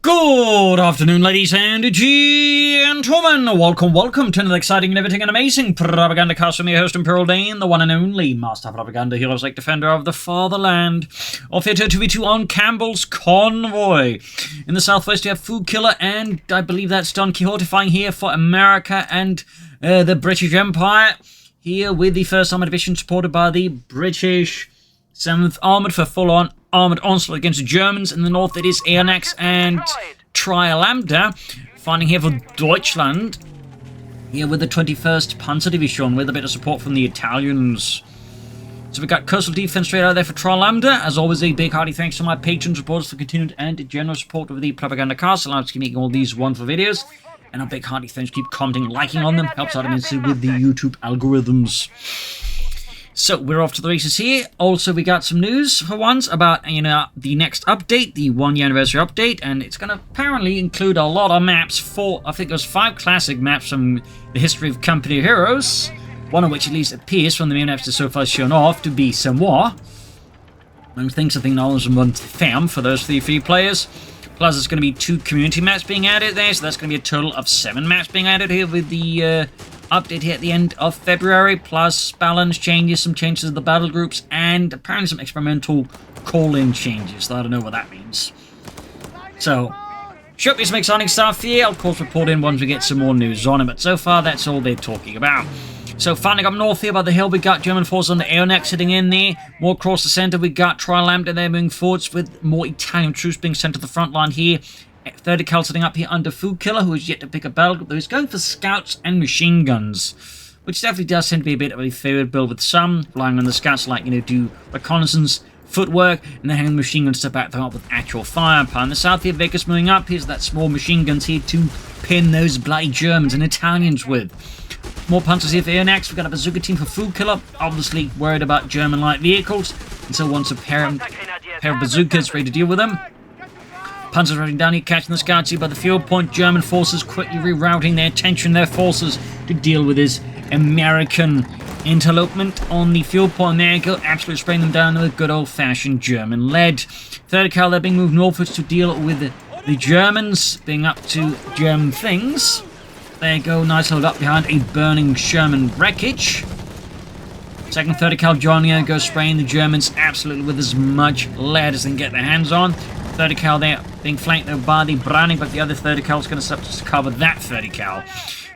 Good afternoon, ladies and gentlemen. Welcome to another exciting and everything and amazing Propagandacast from your host, Imperial Dane, the one and only Master Propaganda Heroes like Defender of the Fatherland. Off here to 2v2 on Campbell's Convoy. In the southwest, you have Fookilla, and I believe that's DonQuijote fighting here for America and the British Empire. Here with the 1st Armored Division supported by the British 7th Armoured for full-on armoured onslaught against the Germans. In the north, it is Aenoax and TriLambda fighting here for Deutschland. Here with the 21st Panzer Division with a bit of support from the Italians. So we've got coastal defense straight out there for TriLambda. As always, a big hearty thanks to my patrons, supporters for continued and generous support of the Propagandacast. Allows us to keep making all these wonderful videos. And a big hearty thanks to keep commenting, liking on them. Helps out immensely with the YouTube algorithms. So we're off to the races here. Also, we got some news for once about, the next update, the 1-year anniversary update, and it's going to apparently include a lot of maps. I think there's 5 classic maps from the history of Company Heroes, one of which at least appears from the main maps that's so far shown off to be somewhat. I think now there's one fam for those 3 players. Plus, there's going to be 2 community maps being added there, so that's going to be a total of 7 maps being added here with the update here at the end of February, plus balance changes, some changes to the battle groups, and apparently some experimental call-in changes. So I don't know what that means. So, should be some exciting stuff here. I'll of course report in once we get some more news on it, but so far that's all they're talking about. So finally up north here by the hill, we got German forces on the Aenoax sitting in there. More across the centre, we got TriLambda there moving forwards with more Italian troops being sent to the front line here. 30 cal sitting up here under Fookilla, who is yet to pick a battle group, though he's going for scouts and machine guns, which definitely does tend to be a bit of a favoured build, with some relying on the scouts like, do reconnaissance, footwork, and then having the machine guns to back them up with actual firepower. In the south here, Vegas moving up. Here's that small machine guns here to pin those bloody Germans and Italians with. More panzers here for Aenoax. We've got a bazooka team for Fookilla, obviously worried about German light vehicles, and so wants a pair of bazookas ready to deal with them. Panzers running down here, catching the scouts here by the field point. German forces quickly rerouting their attention, their forces, to deal with this American interlopement on the field point. There you go, absolutely spraying them down with a good old-fashioned German lead. 30 cal, they're being moved northwards to deal with the Germans being up to German things. There you go, nice hold up behind a burning Sherman wreckage. Second 30 cal joining here, go spraying the Germans absolutely with as much lead as they can get their hands on. 30 cal there being flanked there by the Browning, but the other 30 cal is going to cover that 30 cal.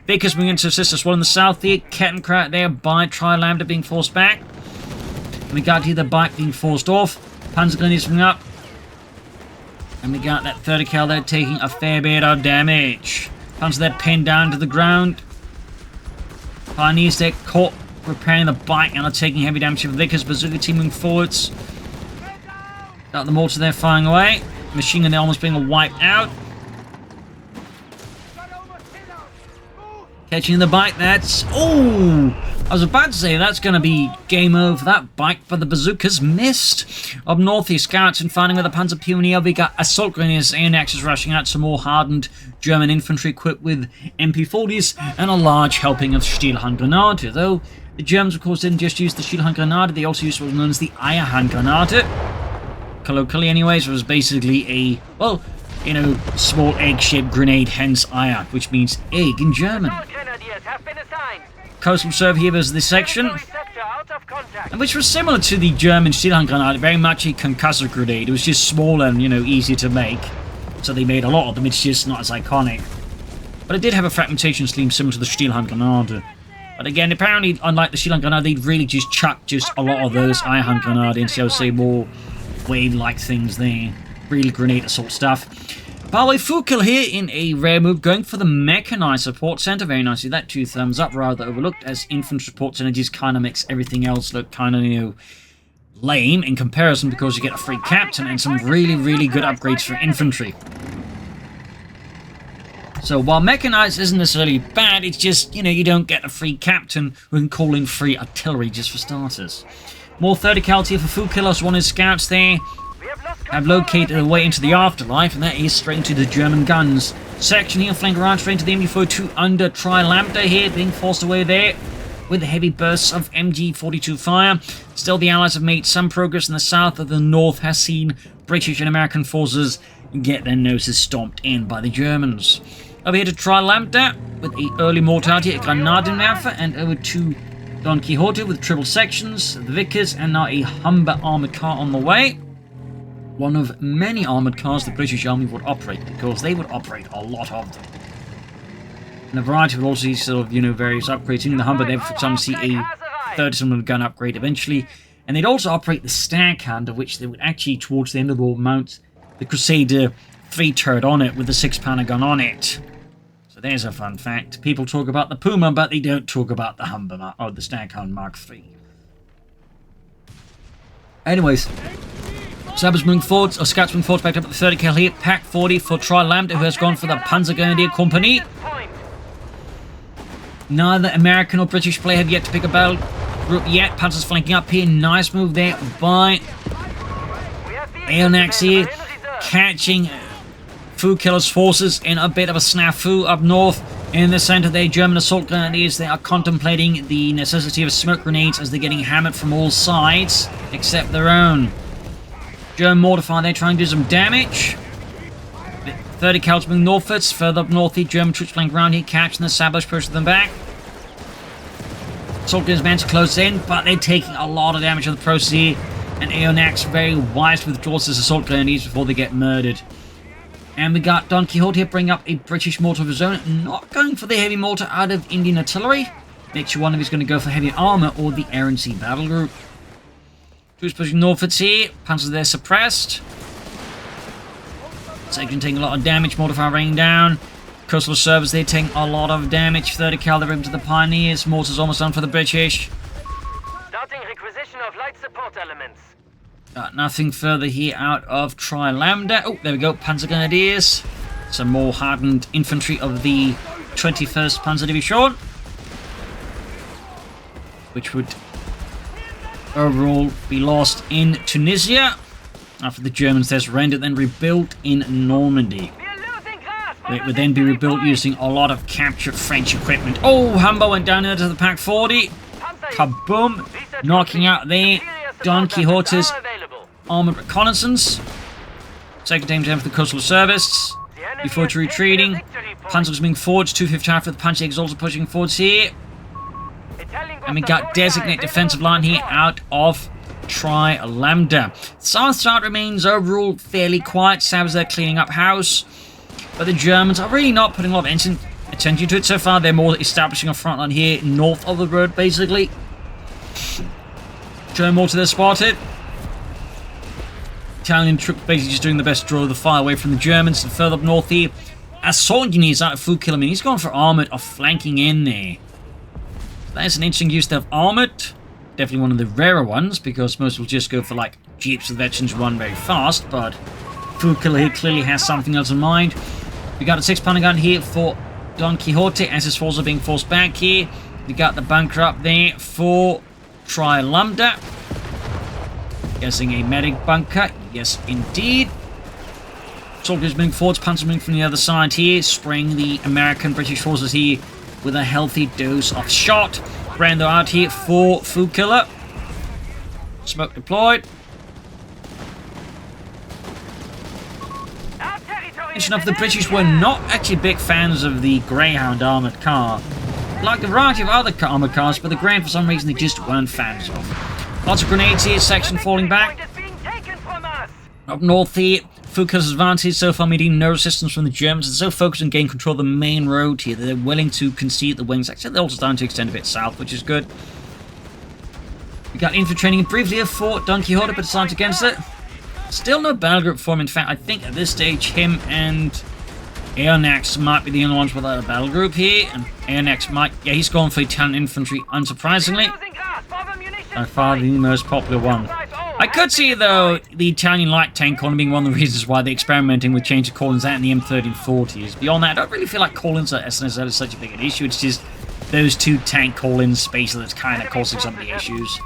Vickers moving in to assist us well in the south here. Kettenkraut there by TriLambda being forced back. And we got here the bike being forced off. Panzer Grenadiers moving up. And we got that 30 cal there taking a fair bit of damage. Panzer there pinned down to the ground. Pioneers there caught repairing the bike and are taking heavy damage from Vickers. Bazooka team moving forwards. Got the mortar there firing away. Machine gun there almost being wiped out. Catching the bike, that's... Oh! I was about to say that's going to be game over for that bike, but the bazookas missed. Up north, the scouts and fighting with the Panzer Pioneer. We got assault grenadiers. Aenoax is rushing out some more hardened German infantry equipped with MP40s and a large helping of Stielhandgranate. Though the Germans, of course, didn't just use the Stielhandgranate, they also used what was known as the Eierhandgranate. Colloquially anyways, it was basically a, small egg-shaped grenade, hence Eier, which means egg in German. Coastal serve here was this section, and which was similar to the German Stielhandgranate, very much a concussor grenade. It was just smaller and, easier to make, so they made a lot of them. It's just not as iconic. But it did have a fragmentation scheme similar to the Stielhandgranate. But again, apparently, unlike the Stielhandgranate, they'd really just chuck just a lot of those Eierhandgranate instead of, say, more wave-like things there. Real grenade assault stuff. By the way, Fookilla here in a rare move, going for the mechanized support center. Very nicely. That 2 thumbs up, rather overlooked, as infantry support center just kind of makes everything else look kind of, lame in comparison, because you get a free captain and some really, really good upgrades for infantry. So while mechanized isn't necessarily bad, it's just, you don't get a free captain who can call in free artillery just for starters. More 30 cal here for Fookilla. One of his scouts there have located a way into the afterlife, and that is straight into the German guns. Section here, flank around straight into the MG42 under TriLambda here, being forced away there with heavy bursts of MG42 fire. Still, the Allies have made some progress in the south, of the north has seen British and American forces get their noses stomped in by the Germans. Over here to TriLambda with the early mortality at Granadenwerfer, and over to DonQuijote with triple sections, the Vickers, and now a Humber armoured car on the way. One of many armoured cars the British Army would operate, because they would operate a lot of them. And a variety would also see sort of, various upgrades. In the Humber, they would, for example, see a 30mm gun upgrade eventually. And they'd also operate the Staghound, of which they would actually, towards the end of the war, mount the Crusader 3 turret on it with the 6-pounder gun on it. So there's a fun fact. People talk about the Puma, but they don't talk about the Humber, or the Staghound Mark III. Anyways, Sabres moving forwards, or scouts moving forwards back up at the 30 cal here. Pack 40 for TriLambda, who has gone for the Panzer Grenadier Company. Neither American or British player have yet to pick a battle group yet. Panzer's flanking up here. Nice move there by Aenoax here, catching Fookilla's forces in a bit of a snafu up north. In the center there, German assault grenadiers, they are contemplating the necessity of smoke grenades as they're getting hammered from all sides, except their own. German mortar fire, they're trying to do some damage. 30 cals moving northwards, further up north here, German troops flanking around here, catching the Sabres, pushing them back. Assault grenadiers meant to close in, but they're taking a lot of damage on the process here. And Aenoax very wise withdraws his assault grenadiers before they get murdered. And we got DonQuijote here bring up a British mortar of his own, not going for the heavy mortar out of Indian artillery. Makes you wonder if he's going to go for heavy armor or the Air and Sea battle group. Troops pushing northwards here, panzers there suppressed. Section taking a lot of damage, mortar fire raining down. Coastal Service, they're taking a lot of damage. 30 cal, they're into the Pioneers. Mortar's almost done for the British. Starting requisition of light support elements. Got nothing further here out of TriLambda. Oh, there we go, Panzer Grenadiers. Some more hardened infantry of the 21st Panzer Division, which would overall be lost in Tunisia after the Germans there surrendered, then rebuilt in Normandy. It would then be rebuilt using a lot of captured French equipment. Oh, Humber went down into the Pack 40. Kaboom! Knocking out there DonQuijote's armoured reconnaissance. Second aim down for the Coastal Service. Before to retreating. Panzers moving forwards. 255 for the Punch Eggs also pushing forwards here. And we got designate defensive line here out of TriLambda. South side remains overall fairly quiet. Sabres there cleaning up house. But the Germans are really not putting a lot of attention to it so far. They're more establishing a front line here north of the road, basically. German mortar there spotted. Italian troops basically just doing the best to draw the fire away from the Germans. And further up north here, assault units out of Fookilla. I mean, he's gone for armoured or flanking in there. That's an interesting use to have armoured. Definitely one of the rarer ones, because most will just go for like jeeps with veterans run very fast. But Fookilla here clearly has something else in mind. We got a 6-pounder gun here for DonQuijote as his forces are being forced back here. We got the bunker up there for TriLambda. Guessing a medic bunker. Yes, indeed. Soldiers moving forwards, panzers moving from the other side here, spraying the American British forces here with a healthy dose of shot. Brando out here for Fookilla. Smoke deployed. Interesting enough, the British were not actually big fans of the Greyhound armoured car. Like a variety of other armoured cars, but the Greyhound for some reason they just weren't fans of. Lots of grenades here, section falling back. Up north here, Fookilla's advantage so far meeting no resistance from the Germans and so focused on gaining control of the main road here that they're willing to concede the wings. Actually, they're also starting to extend a bit south, which is good. We got infantry training briefly here for DonQuijote, but decided against it. Still no battle group form. In fact, I think at this stage, him and Aenoax might be the only ones without a battle group here. And Aenoax might... Yeah, he's gone for Italian infantry, unsurprisingly. By far the most popular one. I could see, though, the Italian light tank calling being one of the reasons why they're experimenting with change of call-ins out in the M1340s. Beyond that, I don't really feel like call-ins at SNSL is such a big an issue. It's just those two tank call-ins space that's kind of causing some of the issues.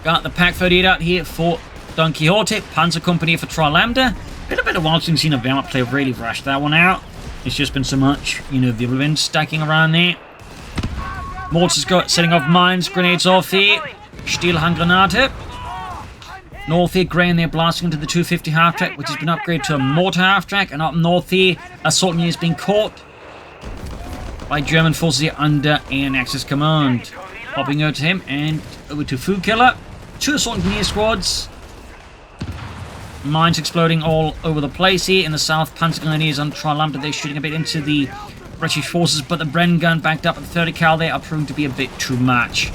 Got the Pack 38 out here for DonQuijote, Panzer Company for TriLambda. Been a bit of a while since we've seen a Wehrmacht player really rush that one out. It's just been so much, the wind stacking around there. Mortars got setting off mines, grenades off here. Stielhandgranate. North here, Grey, and they're blasting into the 250 half-track, which has been upgraded to a mortar half-track. And up north here, assault unit has been caught by German forces here under Aenoax's command. Popping over to him and over to Fookilla. 2 assault engineer squads. Mines exploding all over the place here. In the south, Panzer Grenadiers on TriLambda. They're shooting a bit into the British forces, but the Bren gun backed up at the 30 cal there are proving to be a bit too much.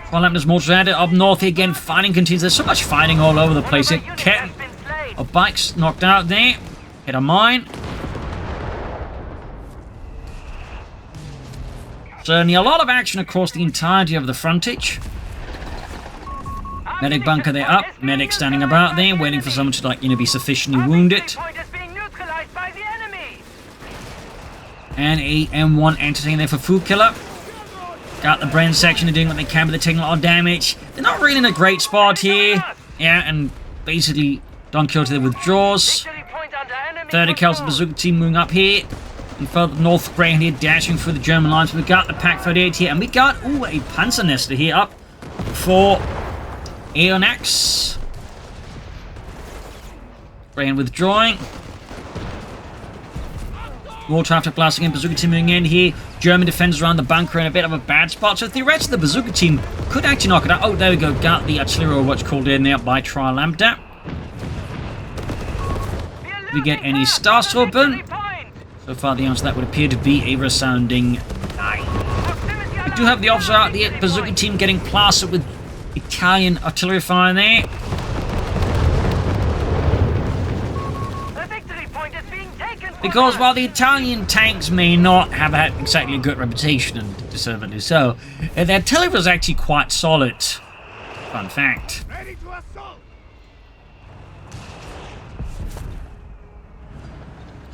TriLambda's mortars added up north here again. Fighting continues. There's so much fighting all over the place here. Ken of bikes knocked out there. Hit a mine. Certainly a lot of action across the entirety of the frontage. Medic bunker there up. Medic standing about there, waiting for someone to, like, be sufficiently wounded. And a M1 entertaining there for Fookilla. Got the Bren section, they're doing what they can, but they're taking a lot of damage. They're not really in a great spot here. Yeah, and basically DonQuijote there withdraws. 30 cals of bazooka team moving up here. And further north, Grey here dashing through the German lines. We've got the Pak 38 here, and we got, a Panzer Nester here up for Aenoax. Grey withdrawing. Mortar after blasting in, bazooka team moving in here. German defenders around the bunker in a bit of a bad spot. So theoretically, the bazooka team could actually knock it out. Oh, there we go. Got the artillery watch called in there by TriLambda. We get any stars open? So far, the answer to that would appear to be a resounding aye. We do have the officer out the bazooka team getting plastered with Italian artillery fire there. Because while the Italian tanks may not have had exactly a good reputation, and deservedly so, their artillery was actually quite solid. Fun fact.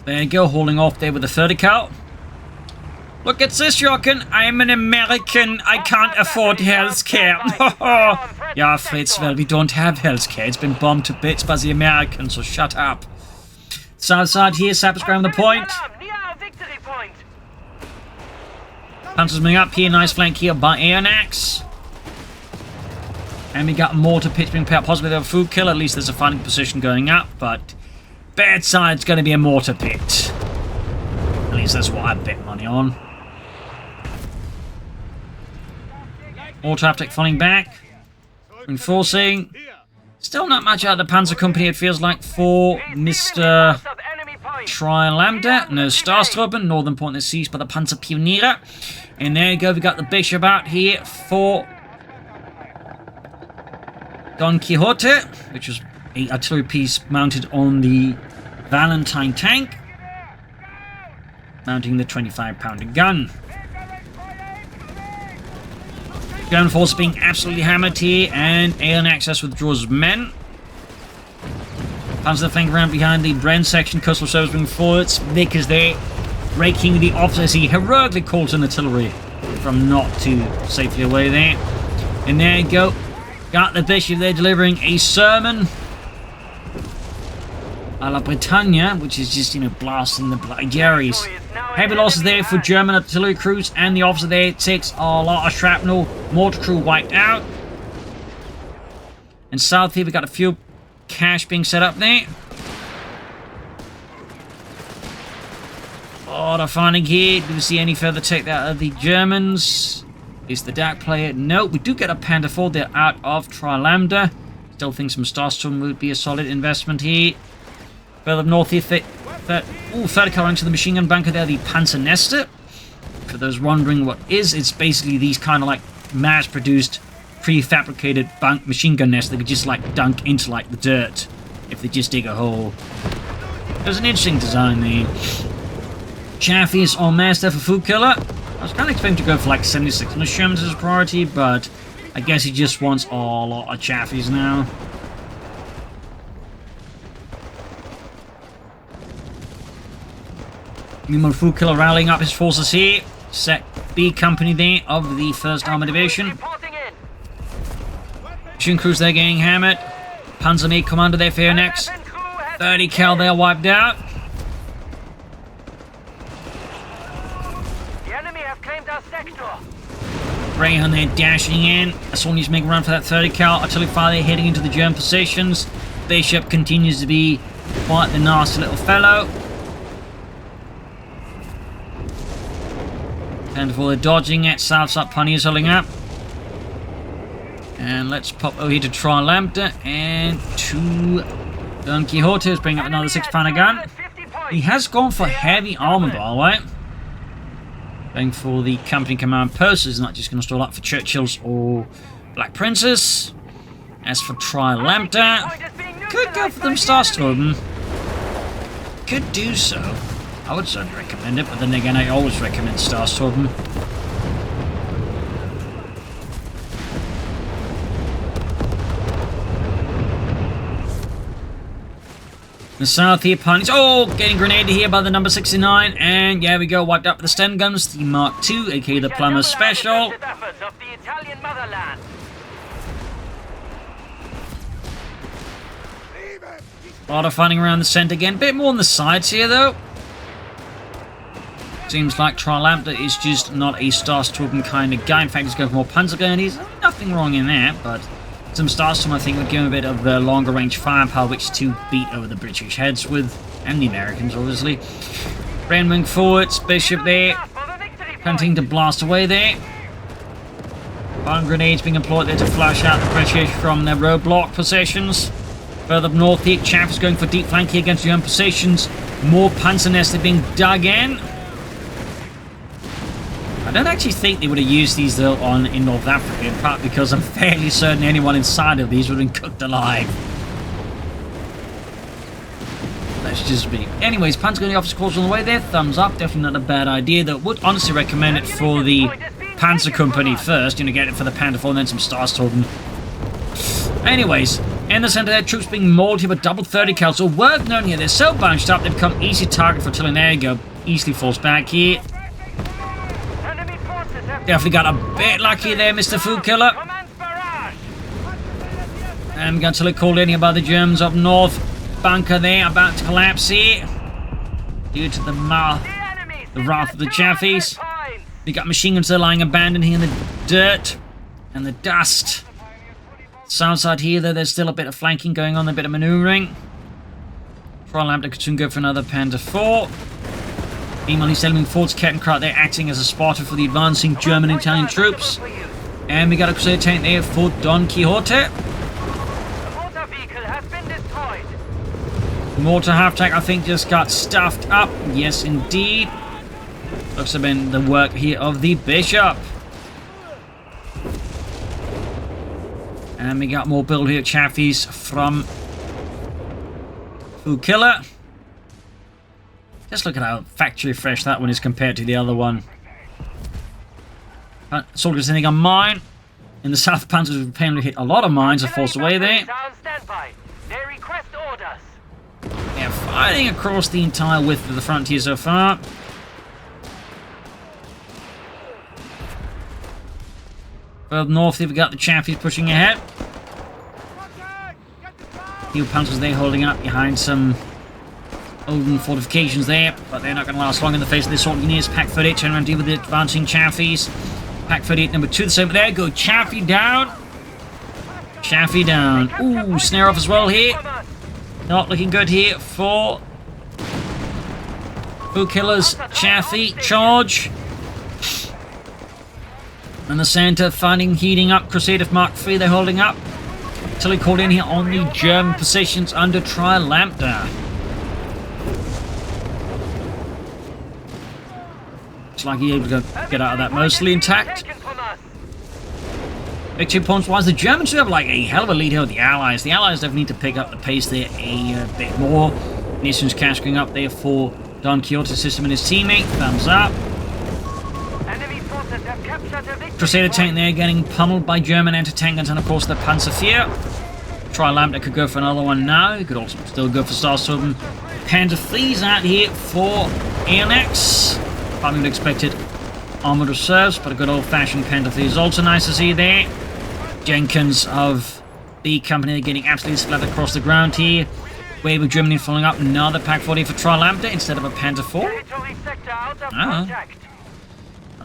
There you go, holding off there with the 30 cal. Look at this, Jochen. I'm an American. I can't afford healthcare. Yeah, Fritz, well, we don't have healthcare. It's been bombed to bits by the Americans, so shut up. South side here, Sappers grabbing the point. Panzers moving up here, nice flank here by Aenoax. And we got mortar pits being put possibly there for Fookilla. At least there's a fighting position going up, but bad side's going to be a mortar pit. At least that's what I bet money on. Mortar after falling back. Reinforcing. Still not much out of the Panzer Company, it feels like, for Mr. TriLambda. No Starstruppen, northern point is seized by the Panzer Pioniere. And there you go, we got the Bishop out here for DonQuijote, which was a artillery piece mounted on the Valentine tank, mounting the 25-pounder gun. German force being absolutely hammered here, and Aenoax withdraws men. Panzer flank around behind the Bren section, coastal service moving forwards. Vic is there, raking the officers. He heroically calls in artillery from not too safely away there. And there you go. Got the Bishop there delivering a sermon a la Britannia, which is just, blasting the bloody Jerry's. Heavy losses there for German artillery crews, and the officer there takes a lot of shrapnel. Mortar crew wiped out. And south here, we got a few cache being set up there. A lot of fighting here. Do we see any further take that of the Germans? Is the DAK player? No, we do get a Panther 4 there out of TriLambda. Still think some Starstorm would be a solid investment here. Further north here, 30 cal into the machine gun bunker there, the Panzer Nester. For those wondering what is, it's basically these kind of like mass-produced, prefabricated machine gun nests that could just like dunk into like the dirt if they just dig a hole. There's an interesting design there. Chaffies en masse there for Fookilla. I was kind of expecting to go for like 76 on the Shermans as a priority, but I guess he just wants a lot of Chaffies now. Meanwhile, Fookilla rallying up his forces here. Set B company there of the 1st Armored Division. Machine crews there getting hammered. Panzer Me commander there for Aenoax. 30 cal there wiped out. The enemy have claimed our sector. Greyhound there dashing in. That's all needs to make a run for that 30 cal. Artillery fire there heading into the German positions. Bishop continues to be quite the nasty little fellow. And for the dodging it, South Side Pioneers holding up. And let's pop over here to TriLambda and to DonQuijote. Let's bring up another 6-pounder gun. He has gone for heavy armor, by the way. Going for the company command post. He's not just going to stall up for Churchills or Black Princes. As for TriLambda, could go for them Starstorm. Could do so. I would certainly recommend it, but then again, I always recommend Starstorm. The south here, Pioneers. Oh, getting grenaded here by the number 69. And yeah, we go, wiped up with the Sten guns. The Mark II, aka the Plumber Special. A lot of fighting around the centre again. Bit more on the sides here, though. Seems like TriLambda is just not a Starstorm kind of guy. In fact, he's going for more Panzer grenades. Nothing wrong in that, but some Starstorm, I think, would give him a bit of longer range firepower, which to beat over the British heads with, and the Americans, obviously. Moving forwards, Bishop there, attempting to blast away there. Bomb grenades being employed there to flush out the British from their roadblock positions. Further up north here, Chaff is going for deep flank here against the own positions. More Panzer nests are being dug in. I don't actually think they would have used these though in North Africa, in part because I'm fairly certain anyone inside of these would have been cooked alive. Let's just be. Anyways, Panzer gun officer calls on the way there. Thumbs up, definitely not a bad idea. Though would honestly recommend it for the Panzer Company first. You know, get it for the Panther 4 and then some Starstorm. Anyways, in the centre there, troops being mauled here with double 30 cal. So worth noting here, they're so bunched up, they become easy target for artillery. There you go, easily falls back here. Definitely got a bit lucky there, Mr. Fookilla. And we got to look called in here by the Germans up north. Bunker there, about to collapse here. Due to the wrath of the Chaffies. We got machine guns there lying abandoned here in the dirt and the dust. South side here, though, there's still a bit of flanking going on, a bit of manoeuvring. TriLambda could soon go for another Panther 4. Meanwhile, he's sailing forwards, Kettenkraut there, acting as a spotter for the advancing German and Italian troops. And we got a Crusader tank there for DonQuijote. The mortar half-tank, I think, just got stuffed up. Yes, indeed. Looks to have been the work here of the Bishop. And we got more build here, Chaffies from Fookilla. Just look at how factory fresh that one is compared to the other one. Soldiers sitting on mine. In the south, Panzers apparently hit a lot of mines and forced away there. Yeah, fighting across the entire width of the frontier so far. Further north here, we got the Chaffies pushing ahead. New Panzers there holding up behind some olden fortifications there, but they're not going to last long in the face of this Engineers. Pack 38 turn around, deal with the advancing Chaffies. Pack 38 number 2, the same, but there go Chaffee down. Chaffee down. Ooh, snare off as well here. Not looking good here for Fookilla's Chaffee charge. And the center fighting, heating up. Crusader Mark III, they're holding up. Until he called in here on the German positions under TriLambda. Looks like he's able to get out of that mostly intact. Victory points wise, the Germans do have like a hell of a lead here with the Allies. The Allies definitely need to pick up the pace there a bit more. Nations cash going up there for DonQuijote system and his teammate. Thumbs up. Crusader tank there getting pummeled by German anti-tank guns and of course the Panzer IV. TriLambda could go for another one now. He could also still go for Starstorm. Panther III's out here for Aenoax. Probably would have expected armoured reserves, but a good old-fashioned Panther III is also nice to see there. Jenkins of B Company getting absolutely splattered across the ground here. Wave of Germany following up another Pack 40 for TriLambda instead of a Panther IV.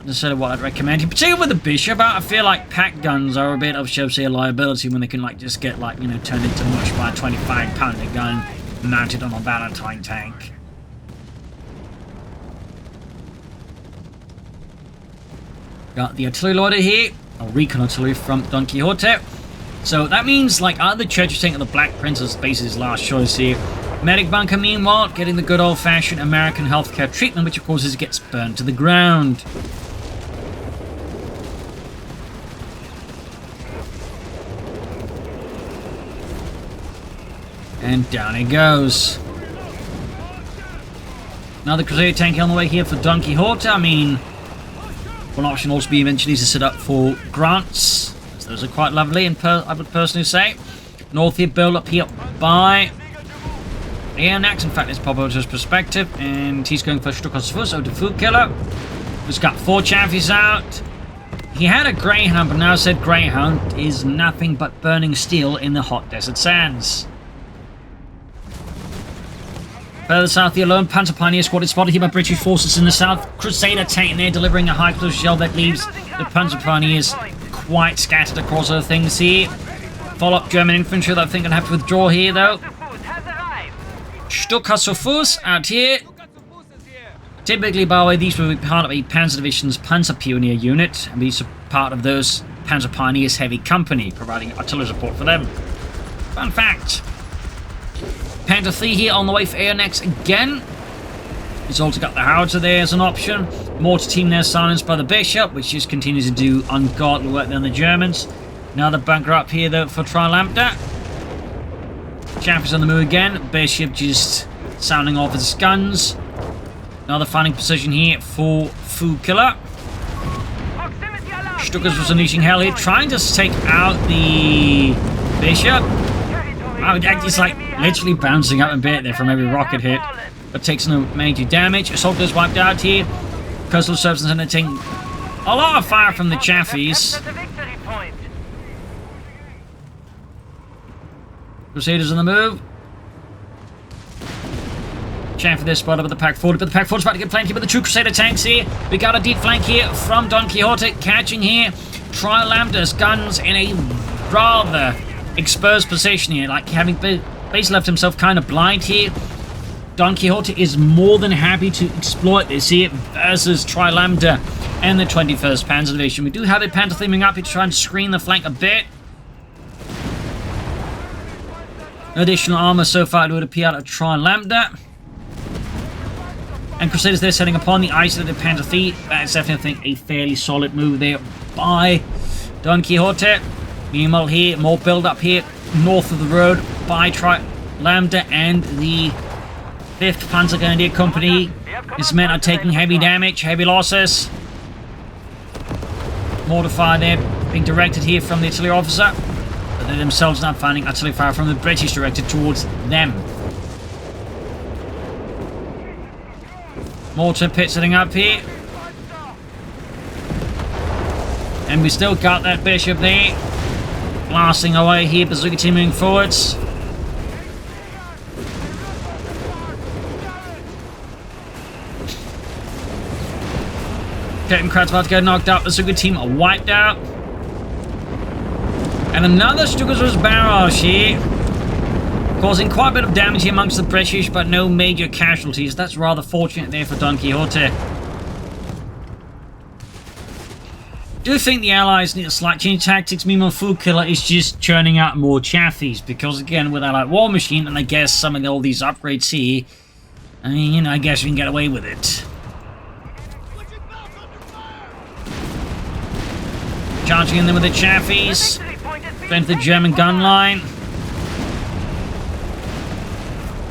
necessarily what I'd recommend. Particularly with the Bishop, I feel like pack guns are a bit of, shall we say, a liability when they can like just get like, you know, turned into much by a 25-pounder gun mounted on a Valentine tank. Got the artillery loader here, or recon artillery from DonQuijote. So that means like either Church is taking the Black Prince's base's last choice here. Medic bunker, meanwhile, getting the good old-fashioned American healthcare treatment, which of course is gets burned to the ground. And down it goes. Another Crusader tank on the way here for DonQuijote. I mean, one option also be eventually to set up for grants. Those are quite lovely, and I would personally say. North here, build up here by Aenoax. In fact, let's pop over to his perspective, and he's going for COH3 over to Fookilla, who's got 4 chaffies out. He had a Greyhound, but now said Greyhound is nothing but burning steel in the hot desert sands. Further south, the Alone Panzer Pioneer squad is spotted here by British forces in the south. Crusader tank there delivering a high explosive shell that leaves the Panzer Pioneers quite scattered across other things here. Follow up German infantry that I think are going to have to withdraw here though. COH3 out here. Typically, by the way, these will be part of a Panzer Division's Panzer Pioneer unit, and these are part of those Panzer Pioneers Heavy Company, providing artillery support for them. Fun fact. Panther 3 here on the way for Aenoax again. He's also got the howitzer there as an option. Mortar team there silenced by the Bishop, which just continues to do ungodly work there on the Germans. Another bunker up here though for TriLambda. Chaffee's on the move again. Bishop just sounding off his guns. Another finding position here for Fookilla. Stuckers was unleashing hell here, trying to take out the Bishop. Oh, he's like literally bouncing up a bit there from every rocket hit, but takes no major damage. Assault is wiped out here. Coastal Services are taking a lot of fire from the Chaffies. Crusaders on the move. Chaffee there spot up at the Pack 40, but the Pack 40 is about to get flanked here by the 2 Crusader tanks here. We got a deep flank here from DonQuijote, catching here TriLambda's guns in a rather exposed position here, like having basically left himself kind of blind here. DonQuijote is more than happy to exploit this here versus TriLambda and the 21st Panzer Division. We do have a Panther theming up here to try and screen the flank a bit. Additional armor so far would appear out of TriLambda. And Crusaders there setting upon the isolated Panther 3. That's definitely, I think, a fairly solid move there by DonQuijote. Meanwhile here, more build up here north of the road by TriLambda, and the 5th Panzer Grenadier Company. His men are taking heavy damage, heavy losses. Mortar fire there being directed here from the artillery officer, but they themselves not finding artillery fire from the British directed towards them. Mortar pit setting up here. And we still got that Bishop there. Blasting away here, Bazooka team moving forwards. Captain Kratz about to get knocked out. Bazooka team are wiped out. And another Stukas barrage here, causing quite a bit of damage here amongst the British, but no major casualties. That's rather fortunate there for DonQuijote. I do think the Allies need a slight change of tactics. Meanwhile, Fookilla is just churning out more Chaffies, because again, with Allied War Machine, and I guess some of all these upgrades here, I mean, you know, I guess we can get away with it. Charging in them with the Chaffies. Into the German gun line.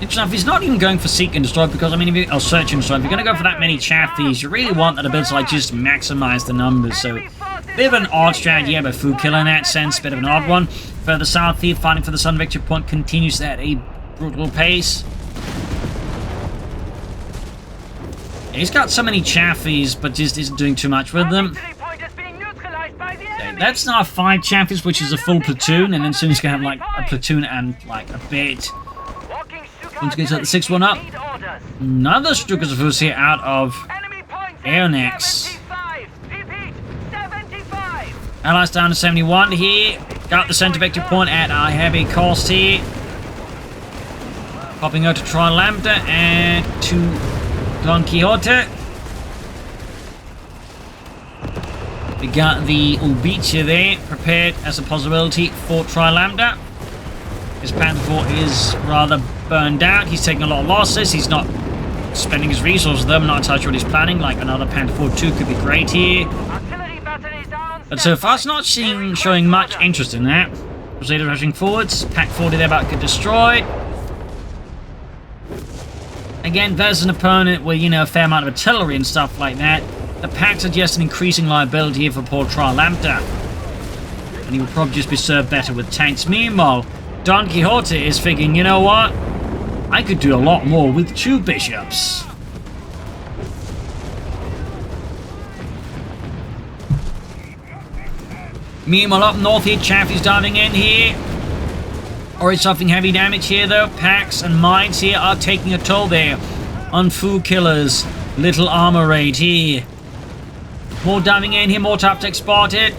Interesting enough, he's not even going for seek and destroy, because I mean, if you search and destroy, if you're going to go for that many Chaffies, you really want that ability to like just maximize the numbers. So, bit of an odd strategy by Fookilla in that sense, bit of an odd one. Further south here, fighting for the Sun Victory Point continues at a brutal pace. He's got so many Chaffies, but just isn't doing too much with them. That's now 5 Chaffies, which is a full platoon, and then soon he's going to have like a platoon and like a bit. Once he gets the 6th one up, another Stukas here out of Aenoax. Allies down to 71 here. Got the center victory point at a heavy cost here. Popping out to TriLambda and to DonQuijote. We got the Ubicha there prepared as a possibility for TriLambda. His Panther 4 is rather burned out. He's taking a lot of losses. He's not spending his resources though. I'm not entirely sure what he's planning. Like another Panther 4 2 could be great here. But so far it's not showing much interest in that. Crusaders rushing forwards. Pack 40 there about to get destroyed. Again, there's an opponent with, you know, a fair amount of artillery and stuff like that. The packs are just an increasing liability here for poor TriLambda. And he will probably just be served better with tanks. Meanwhile, DonQuijote is thinking, you know what? I could do a lot more with 2 bishops. Meanwhile, up north here, Chaffee's diving in here. Already suffering heavy damage here, though. Packs and mines here are taking a toll there on Fookilla's little armor raid here. More diving in here, more top tech spotted.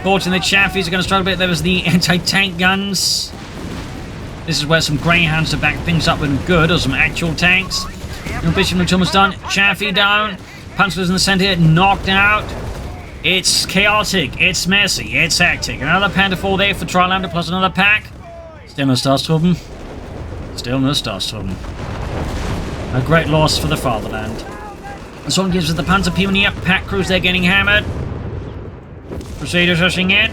Fortunately, the Chaffees are going to struggle a bit. There was the anti-tank guns. This is where some Greyhounds to back things up with good, or some actual tanks. Bishop and almost done. Chaffee down. Panzers in the center here, knocked out. It's chaotic, it's messy, it's hectic. Another Panther 4 there for TriLambda plus another pack. Still no Starstruppen. Still no Starstruppen. A great loss for the fatherland. This one gives us the Panzer Pioneer. Pack crews, they're getting hammered. Crusaders rushing in.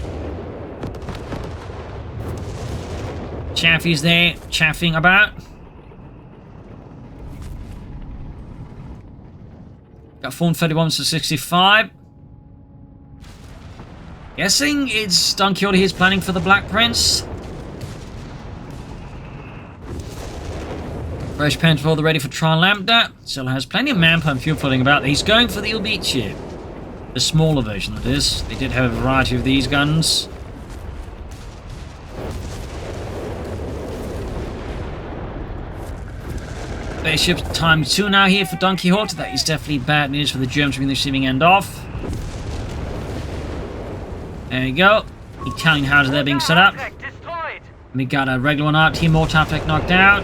Chaffee's there, chaffing about. Got 431 to 65. Guessing it's DonQuijote he's planning for the Black Prince. Fresh Panther 4 ready for TriLambda. Still has plenty of manpower and fuel floating about. He's going for the Ubicha. The smaller version that is. They did have a variety of these guns. Bishop ×2 now here for DonQuijote. That is definitely bad news for the Germans from the receiving end off. There you go. Italian houses there being set up. We got a regular one out here, more top tech knocked out.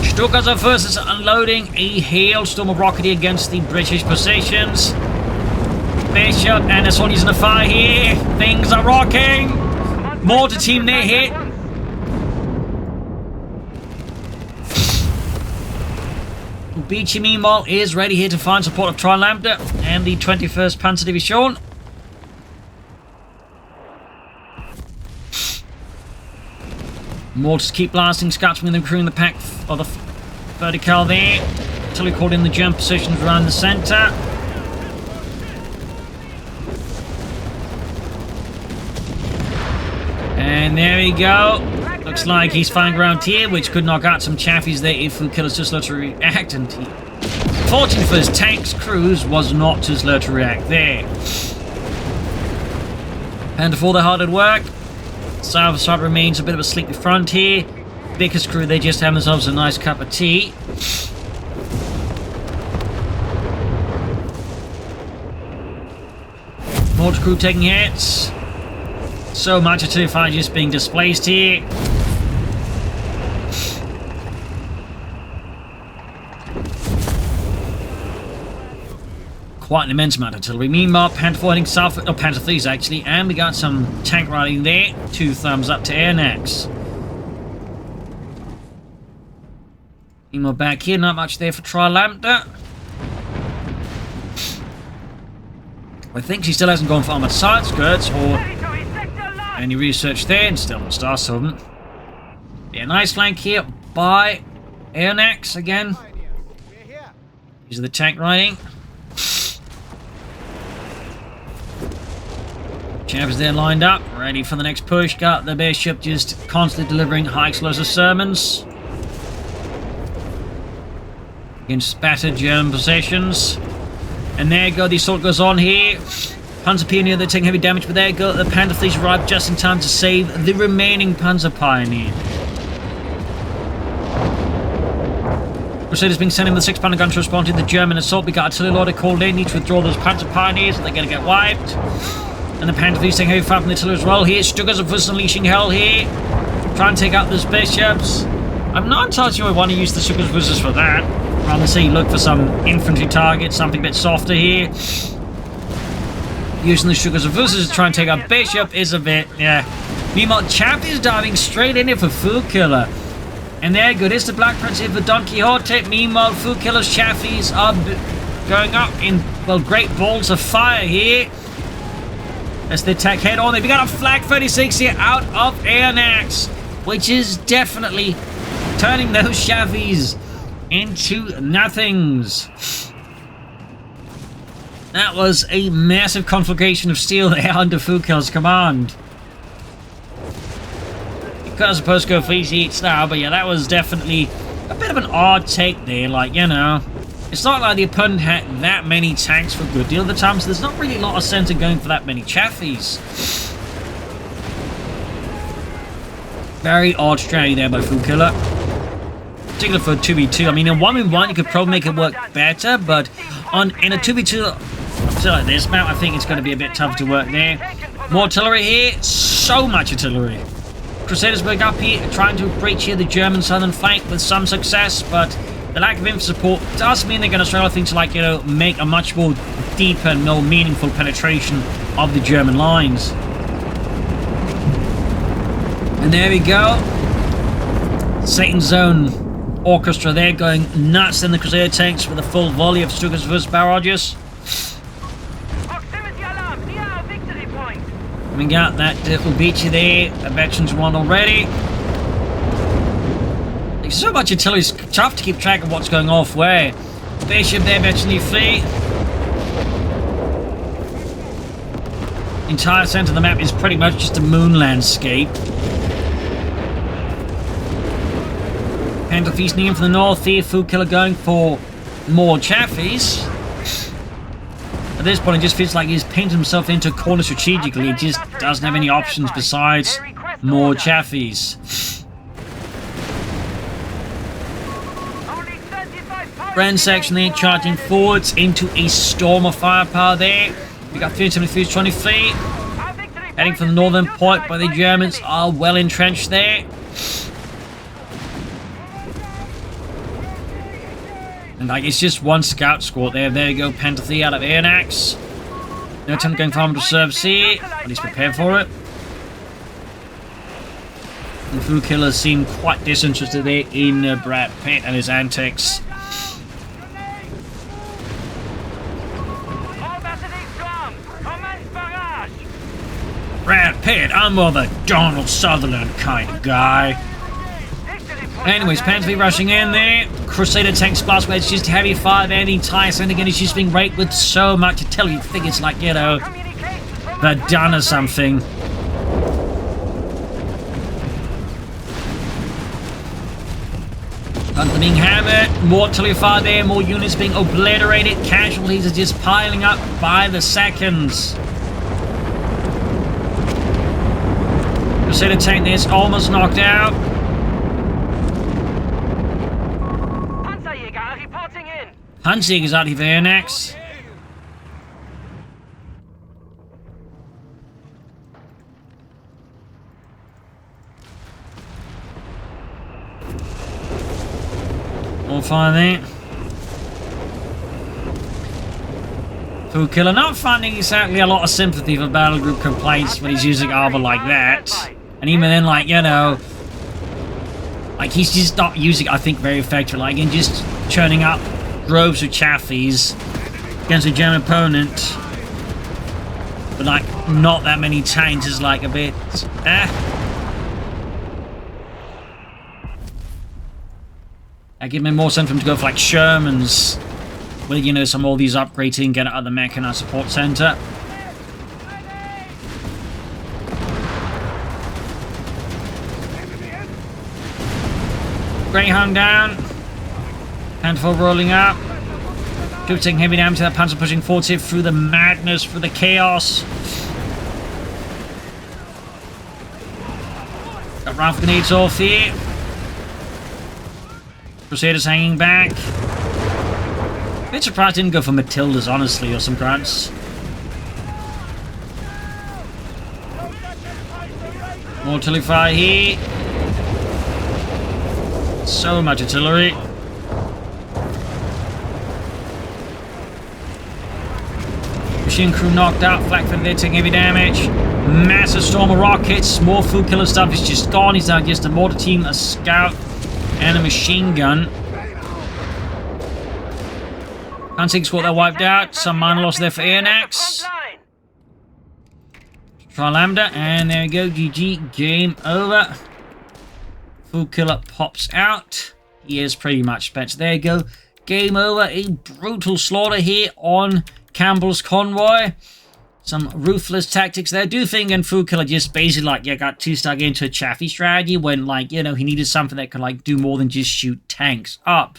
Stuka's up first is unloading a hailstorm of rocketry against the British positions. Bishop and the Sonya's in the fire here. Things are rocking. Mortar team near hit. Ubicha meanwhile is ready here to find support of TriLambda and the 21st Panzer Division. Mortars keep blasting, Scotsmen and crewing the pack of the vertical there. Until we called in the German positions around the centre. And there we go. Looks like he's flying around here, which could knock out some Chaffies there if Fookilla's too slow to react. And he, fortunately for his tank's crews, was not too slow to react there. Panther 4, they're hard at work. South side remains a bit of a sleepy front here. Vickers crew, they just have themselves a nice cup of tea. Mortar crew taking hits. So much of 2-5 just being displaced here. Quite an immense amount of artillery. Meanwhile, Panther 4 heading south, or Panther 3s actually, and we got some tank riding there. 2 thumbs up to Aenoax. Meanwhile, back here, not much there for TriLambda. I think she still hasn't gone for armoured side skirts or any research there, and still no star servant. Yeah, nice flank here by Aenoax again. These are the tank riding. Chaps there lined up, ready for the next push. Got the bishop just constantly delivering high explosive sermons against battered German positions. And there you go, the assault goes on here. Panzer Pioneer, they're taking heavy damage, but there you go, the Panther fleet arrived just in time to save the remaining Panzer Pioneer. Crusaders being sent in with 6 pounder gun to respond to the German assault. We got artillery order called in. Need to withdraw those Panzer Pioneers. They're going to get wiped. And the Panther Fleet taking heavy fire from the artillery as well here. Stukas are unleashing hell here. Try and take out those bishops. I'm not entirely sure I want to use the Stukas Vuzzers for that. Rather say look for some infantry targets, something a bit softer here. Using the Stukas Vuzzers to try and take out bishop is a bit, yeah. Meanwhile, Chaff is diving straight in here for Fookilla. And there good is the Black Prince here for DonQuijote. Meanwhile, Fookilla's Chaffies are going up in, well, great balls of fire here. As they attack head on. They've got a Flag 36 here out of Aenoax, which is definitely turning those Chaffies into nothings. That was a massive conflagration of steel there under Fookilla's command. I suppose go for easy eats now, but yeah, that was definitely a bit of an odd take there. Like, you know, it's not like the opponent had that many tanks for a good deal of the time, so there's not really a lot of sense in going for that many Chaffies. Very odd strategy there by Fookilla. Particularly for a 2v2. I mean, in 1v1 you could probably make it work better, but in a 2v2 like this map, I think it's going to be a bit tough to work there. More artillery here. So much artillery. Crusaders going up here, trying to breach here the German southern flank with some success, but the lack of infantry support does mean they're going to struggle, I think, to, like, you know, make a much more deeper and more meaningful penetration of the German lines. And there we go. Satan's Zone Orchestra there going nuts in the Crusader tanks with a full volley of Stukas vs barrages. We got that Ubici there. The veterans won already. There's so much artillery, it's tough to keep track of what's going off where. Bishop there, veteran fleet. Entire center of the map is pretty much just a moon landscape. Panther feasting in from the north here. Fookilla going for more Chaffies. At this point, it just feels like he's painted himself into a corner strategically. He just doesn't have any options besides more Chaffies. Grand section there, charging forwards into a storm of firepower there. We got 373 20 feet. Heading from the northern point, but the Germans are well entrenched there. And like, it's just one scout squad there. There you go, Panther out of Aenoax. No attempt going for armoured reserves here. At least prepare for it. And Fookilla seemed quite disinterested there in Brad Pitt and his antics. Brad Pitt, I'm more the Donald Sutherland kind of guy. Anyways, Panther rushing in there. Crusader tanks blast where it's just heavy fire there. The entire center again is just being raked with so much artillery. You think it's like, you know, Verdun or something. Panther being hammered. More artillery fire there. More units being obliterated. Casualties are just piling up by the seconds. Crusader tank there is almost knocked out. Panzerjäger's out of Aenoax. All fire there. Fookilla not finding exactly a lot of sympathy for battle group complaints when he's using armor like that. And even then, like, you know, like, he's just not using it, I think, very effectively. Like, and just churning up droves of Chaffies against a German opponent, but like not that many tanks is like a bit I give me more sense for him to go for like Shermans, where, you know, some of all these upgrades and get out of the mechanized support center. Greyhound down. Handful rolling up. Troops taking heavy damage to that Panzer pushing forward here through the madness, through the chaos. Got rifle grenades off here. Crusaders hanging back. Bit surprised I didn't go for Matildas, honestly, or some grants. More artillery fire here. So much artillery. Machine crew knocked out. Flak for there taking heavy damage. Massive storm of rockets. More Fookilla stuff is just gone. He's now just a mortar team, a scout, and a machine gun. Can't see what they wiped out. Some minor loss there for Aenoax. TriLambda, and there we go. GG. Game over. Fookilla pops out. He is pretty much spent. There you go. Game over. A brutal slaughter here on Campbell's convoy. Some ruthless tactics there. I do think in Fookilla just basically like, yeah, got too stuck into a chaffy strategy when, like, you know, he needed something that could like do more than just shoot tanks up.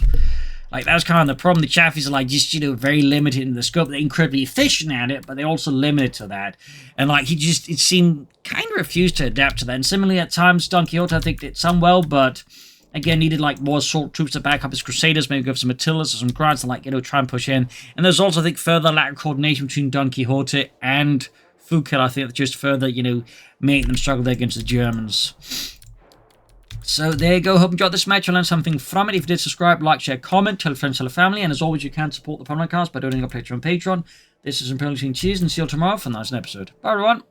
Like, that was kind of the problem. The Chaffies are, like, just, you know, very limited in the scope. They're incredibly efficient at it, but they're also limited to that. And, like, he just, it seemed, kind of refused to adapt to that. And similarly, at times, DonQuijote, I think, did some well, but, again, needed, like, more assault troops to back up his Crusaders, maybe go for some Matildas or some grants and, like, you know, try and push in. And there's also, I think, further lack of coordination between DonQuijote and Fookilla. I think that just further, you know, made them struggle there against the Germans. So there you go. Hope you enjoyed this match. You learned something from it. If you did, subscribe, like, share, comment, tell friends, tell family. And as always, you can support the podcast by donating a picture on Patreon. This is Imperial Team Cheers, and see you all tomorrow for the next episode. Bye, everyone.